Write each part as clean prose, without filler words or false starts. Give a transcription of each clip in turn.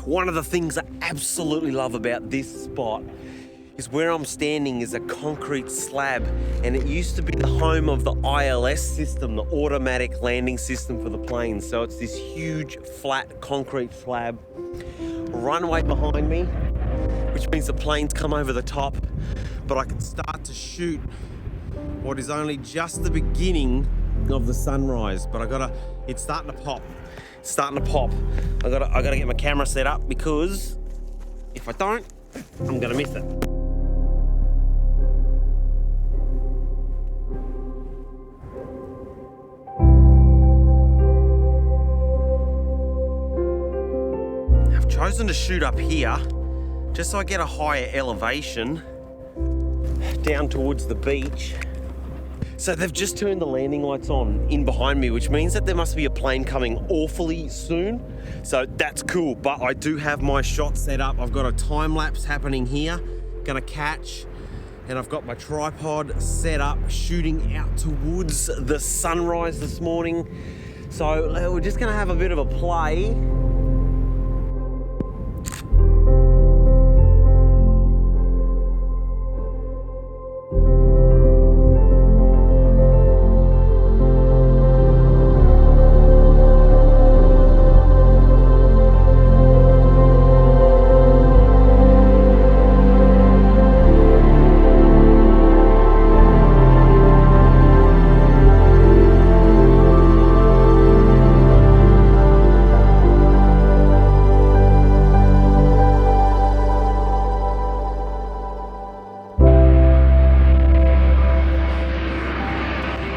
One of the things I absolutely love about this spot is where I'm standing is a concrete slab, and it used to be the home of the ILS system, the automatic landing system for the planes. So it's this huge flat concrete slab, runway behind me, which means the planes come over the top, but I can start to shoot what is only just the beginning of the sunrise. But it's starting to pop. It's starting to pop. I gotta get my camera set up, because if I don't, I'm gonna miss it. I've chosen to shoot up here just so I get a higher elevation down towards the beach. So they've just turned the landing lights on in behind me, which means that there must be a plane coming awfully soon. So that's cool, but I do have my shot set up. I've got a time lapse happening here, gonna catch, and I've got my tripod set up, shooting out towards the sunrise this morning. So we're just gonna have a bit of a play.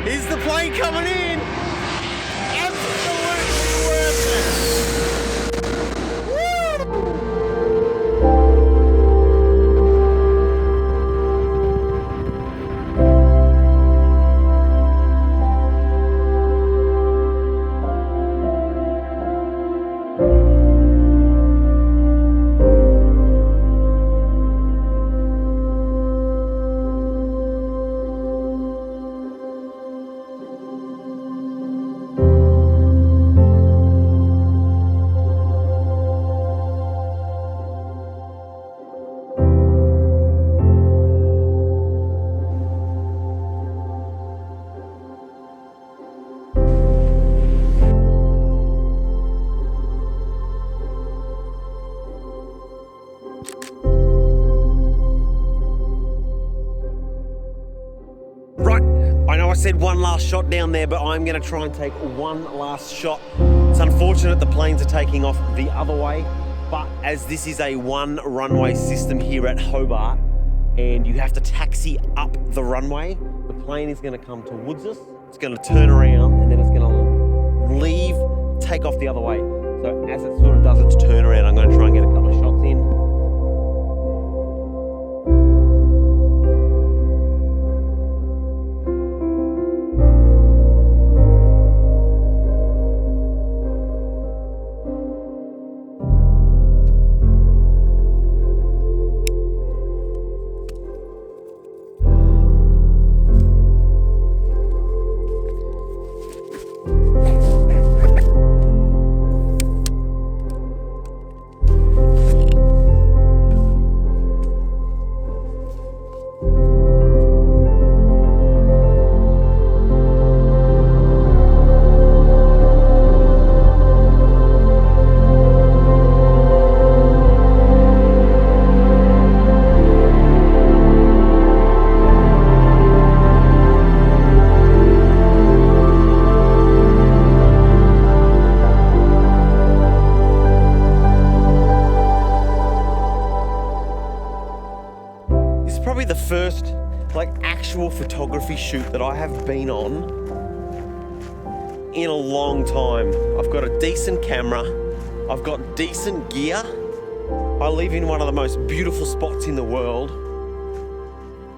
Is the plane coming in? Absolutely worth it. Woo! I said one last shot down there, but I'm going to try and take one last shot. It's unfortunate the planes are taking off the other way, but as this is a one runway system here at Hobart, and you have to taxi up the runway, the plane is going to come towards us, it's going to turn around, and then it's going to leave, take off the other way. So as it sort of does its turnaround, I'm going to try and get a couple of shots in. Probably the first actual photography shoot that I have been on in a long time. I've got a decent camera, I've got decent gear, I live in one of the most beautiful spots in the world.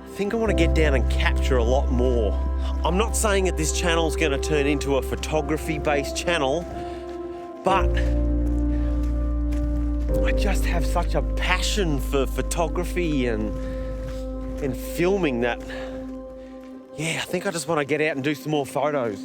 I think I want to get down and capture a lot more. I'm not saying that this channel is going to turn into a photography based channel, but I just have such a passion for photography and filming that, yeah, I think I just want to get out and do some more photos.